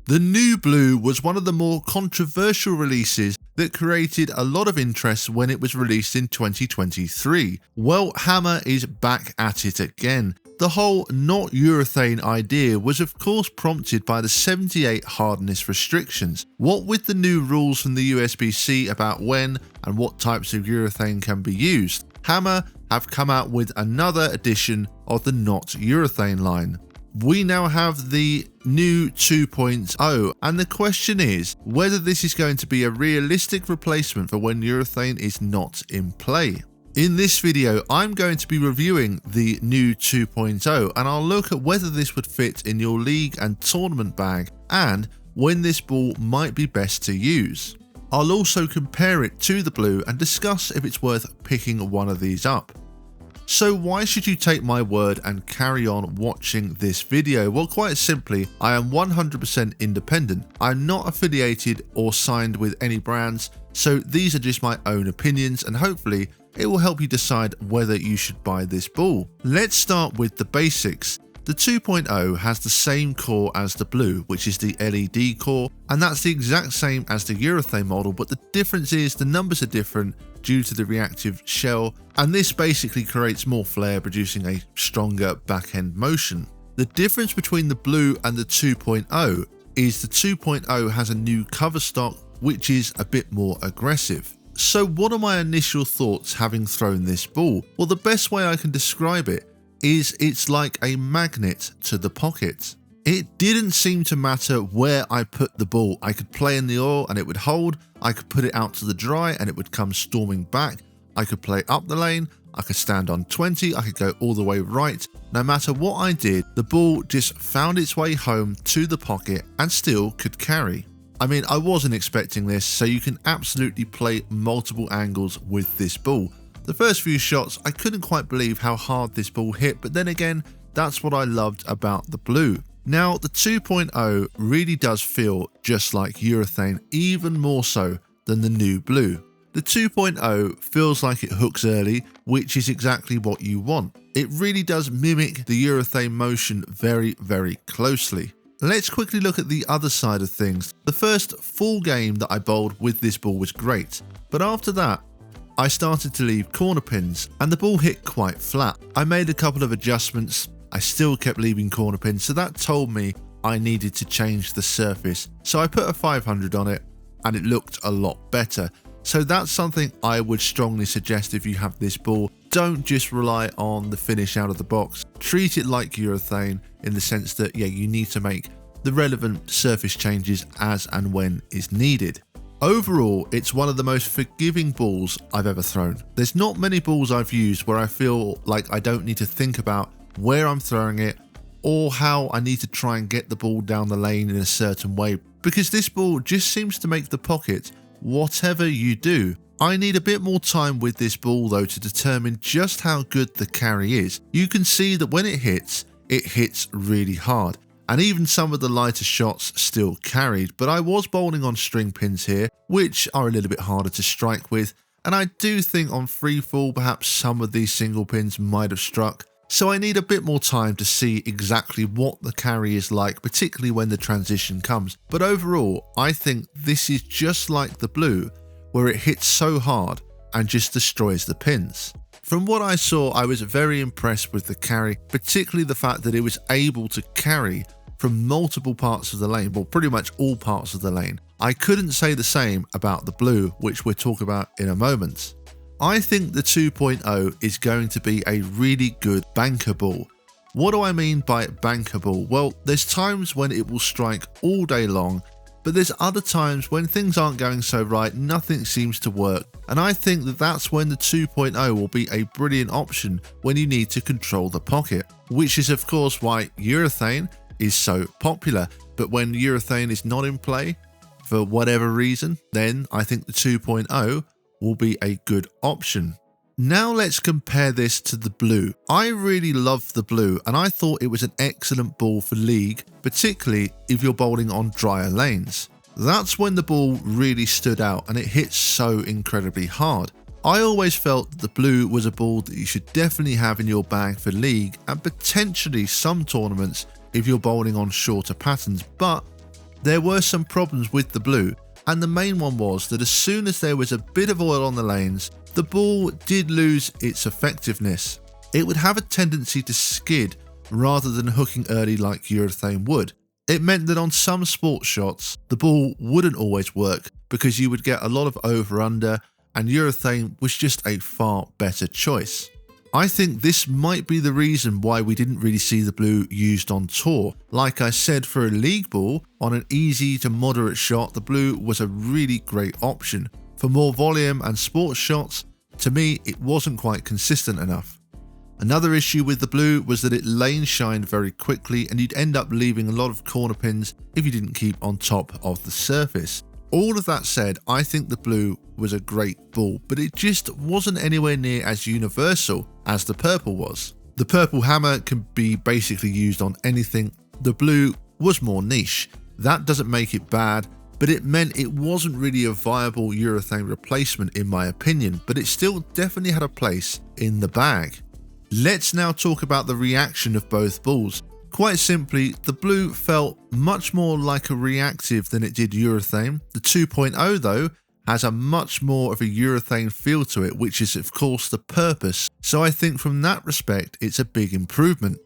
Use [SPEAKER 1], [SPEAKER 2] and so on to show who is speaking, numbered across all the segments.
[SPEAKER 1] The new blue was one of the more controversial releases that created a lot of interest when it was released in 2023. Well, Hammer is back at it again. The whole not urethane idea was of course prompted by the 78 hardness restrictions. What with the new rules from the USB-C about when and what types of urethane can be used, Hammer have come out with another edition of the Not Urethane line. We now have the new 2.0, and the question is whether this is going to be a realistic replacement for when urethane is not in play. In this video, I'm going to be reviewing the new 2.0, and I'll look at whether this would fit in your league and tournament bag and when this ball might be best to use. I'll also compare it to the blue and discuss if it's worth picking one of these up. So why should you take my word and carry on watching this video? Well, quite simply, I am 100% independent. I'm not affiliated or signed with any brands, so these are just my own opinions, and hopefully it will help you decide whether you should buy this ball. Let's start with the basics. The 2.0 has the same core as the blue, which is the LED core, and that's the exact same as the urethane model, but the difference is the numbers are different due to the reactive shell, and this basically creates more flare, producing a stronger back-end motion. The difference between the blue and the 2.0 is the 2.0 has a new cover stock, which is a bit more aggressive. So what are my initial thoughts having thrown this ball? Well, the best way I can describe it is it's like a magnet to the pocket. It didn't seem to matter where I put the ball. I could play in the oil and it would hold. I could put it out to the dry and it would come storming back. I could play up the lane. I could stand on 20. I could go all the way right. No matter what I did, the ball just found its way home to the pocket and still could carry. I mean, I wasn't expecting this, so you can absolutely play multiple angles with this ball. The first few shots, I couldn't quite believe how hard this ball hit, but then again, that's what I loved about the blue. Now, the 2.0 really does feel just like urethane, even more so than the new blue. The 2.0 feels like it hooks early, which is exactly what you want. It really does mimic the urethane motion very, very closely. Let's quickly look at the other side of things. The first full game that I bowled with this ball was great, but after that, I started to leave corner pins and the ball hit quite flat. I made a couple of adjustments. I still kept leaving corner pins, so that told me I needed to change the surface. So I put a 500 on it and it looked a lot better. So that's something I would strongly suggest if you have this ball. Don't just rely on the finish out of the box. Treat it like urethane in the sense that, yeah, you need to make the relevant surface changes as and when is needed. Overall, it's one of the most forgiving balls I've ever thrown. There's not many balls I've used where I feel like I don't need to think about where I'm throwing it or how I need to try and get the ball down the lane in a certain way, because this ball just seems to make the pocket whatever you do. I need a bit more time with this ball though to determine just how good the carry is. You can see that when it hits really hard. And even some of the lighter shots still carried, but I was bowling on string pins here, which are a little bit harder to strike with, and I do think on free fall perhaps some of these single pins might have struck, so I need a bit more time to see exactly what the carry is like, particularly when the transition comes. But overall, I think this is just like the blue, where it hits so hard and just destroys the pins. From what I saw, I was very impressed with the carry, particularly the fact that it was able to carry from multiple parts of the lane, well, pretty much all parts of the lane. I couldn't say the same about the blue, which we'll talk about in a moment. I think the 2.0 is going to be a really good banker ball. What do I mean by banker ball? Well, there's times when it will strike all day long, but there's other times when things aren't going so right, nothing seems to work, and I think that that's when the 2.0 will be a brilliant option when you need to control the pocket, which is of course why urethane is so popular. But when urethane is not in play, for whatever reason, then I think the 2.0 will be a good option. Now let's compare this to the blue. I really love the blue and I thought it was an excellent ball for league, particularly if you're bowling on drier lanes. That's when the ball really stood out and it hit so incredibly hard. I always felt that the blue was a ball that you should definitely have in your bag for league and potentially some tournaments if you're bowling on shorter patterns, but There were some problems with the blue, and the main one was that as soon as there was a bit of oil on the lanes, the ball did lose its effectiveness. It would have a tendency to skid rather than hooking early like urethane would. It meant that on some sports shots, the ball wouldn't always work because you would get a lot of over-under, and urethane was just a far better choice. I think this might be the reason why we didn't really see the blue used on tour. Like I said, for a league ball, on an easy to moderate shot, the blue was a really great option. For more volume and sports shots, to me, it wasn't quite consistent enough. Another issue with the blue was that it lane shined very quickly, and you'd end up leaving a lot of corner pins if you didn't keep on top of the surface. All of that said, I think the blue was a great ball, but it just wasn't anywhere near as universal as the purple was. The purple hammer can be basically used on anything. The blue was more niche. That doesn't make it bad, but it meant it wasn't really a viable urethane replacement in my opinion, but it still definitely had a place in the bag. Let's now talk about the reaction of both balls. Quite simply, the blue felt much more like a reactive than it did urethane. The 2.0 though has a much more of a urethane feel to it, which is of course the purpose. So I think from that respect, it's a big improvement.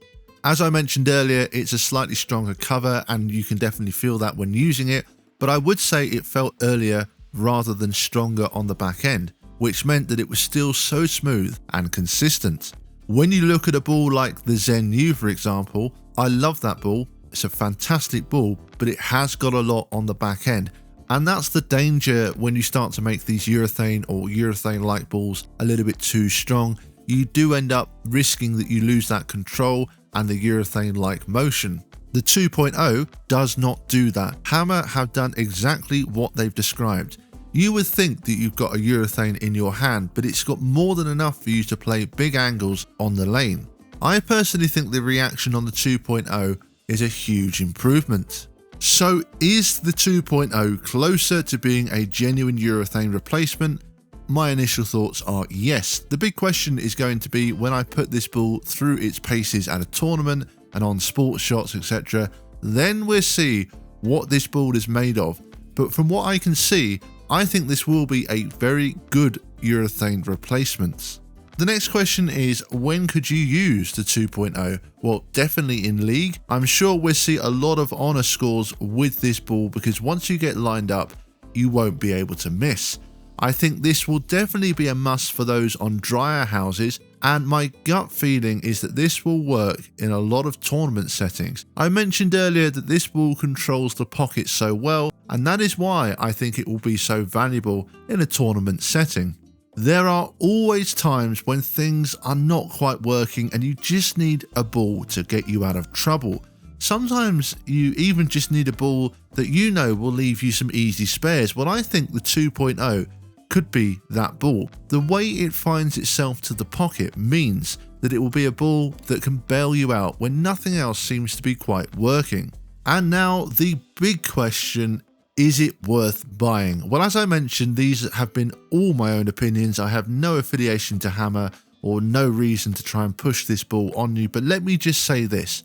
[SPEAKER 1] As I mentioned earlier, it's a slightly stronger cover and you can definitely feel that when using it, but I would say it felt earlier rather than stronger on the back end, which meant that it was still so smooth and consistent. When you look at a ball like the Zen U, for example, I love that ball. It's a fantastic ball, but it has got a lot on the back end. And that's the danger when you start to make these urethane or urethane-like balls a little bit too strong. You do end up risking that you lose that control and the urethane-like motion. The 2.0 does not do that. Hammer have done exactly what they've described. You would think that you've got a urethane in your hand, but it's got more than enough for you to play big angles on the lane. I personally think the reaction on the 2.0 is a huge improvement. So is the 2.0 closer to being a genuine urethane replacement? My initial thoughts are yes. The big question is going to be when I put this ball through its paces at a tournament and on sports shots, etc. Then we'll see what this ball is made of. But from what I can see, I think this will be a very good urethane replacement. The next question is, when could you use the 2.0? Well, definitely in league. I'm sure we'll see a lot of honor scores with this ball because once you get lined up, you won't be able to miss. I think this will definitely be a must for those on drier houses, and my gut feeling is that this will work in a lot of tournament settings. I mentioned earlier that this ball controls the pocket so well, and that is why I think it will be so valuable in a tournament setting. There are always times when things are not quite working and you just need a ball to get you out of trouble. Sometimes you even just need a ball that you know will leave you some easy spares. Well, I think the 2.0 could be that ball. The way it finds itself to the pocket means that it will be a ball that can bail you out when nothing else seems to be quite working. And now the big question, is it worth buying? Well, as I mentioned, these have been all my own opinions. I have no affiliation to Hammer or no reason to try and push this ball on you, but let me just say this.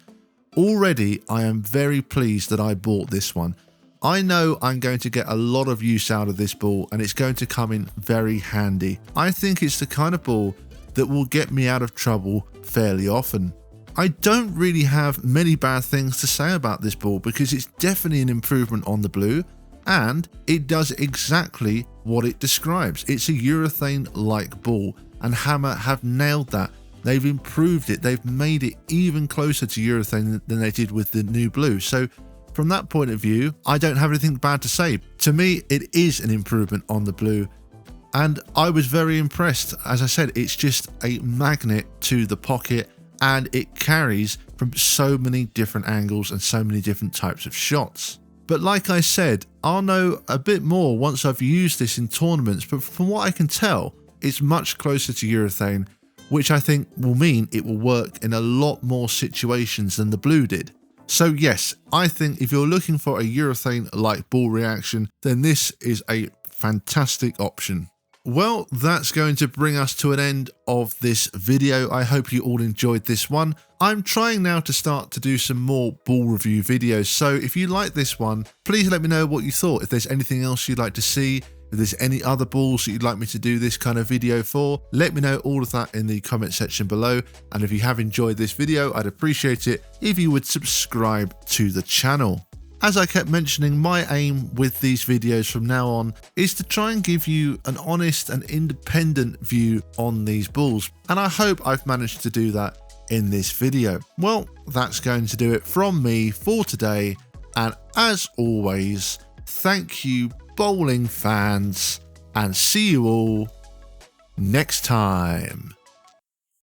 [SPEAKER 1] Already, I am very pleased that I bought this one. I know I'm going to get a lot of use out of this ball and it's going to come in very handy. I think it's the kind of ball that will get me out of trouble fairly often. I don't really have many bad things to say about this ball because it's definitely an improvement on the blue and it does exactly what it describes. It's a urethane-like ball and Hammer have nailed that. They've improved it. They've made it even closer to urethane than they did with the new blue. So from that point of view, I don't have anything bad to say. To me, it is an improvement on the blue. And I was very impressed. As I said, it's just a magnet to the pocket and it carries from so many different angles and so many different types of shots. But like I said, I'll know a bit more once I've used this in tournaments. But from what I can tell, it's much closer to urethane, which I think will mean it will work in a lot more situations than the blue did. So yes, I think if you're looking for a urethane-like ball reaction, then this is a fantastic option. Well, that's going to bring us to an end of this video. I hope you all enjoyed this one. I'm trying now to start to do some more ball review videos, so if you like this one, please let me know what you thought. If there's anything else you'd like to see, if there's any other balls that you'd like me to do this kind of video for, let me know all of that in the comment section below. And if you have enjoyed this video, I'd appreciate it if you would subscribe to the channel. As I kept mentioning, my aim with these videos from now on is to try and give you an honest and independent view on these balls, and I hope I've managed to do that in this video. Well, that's going to do it from me for today, and as always, thank you bowling fans, and see you all next time.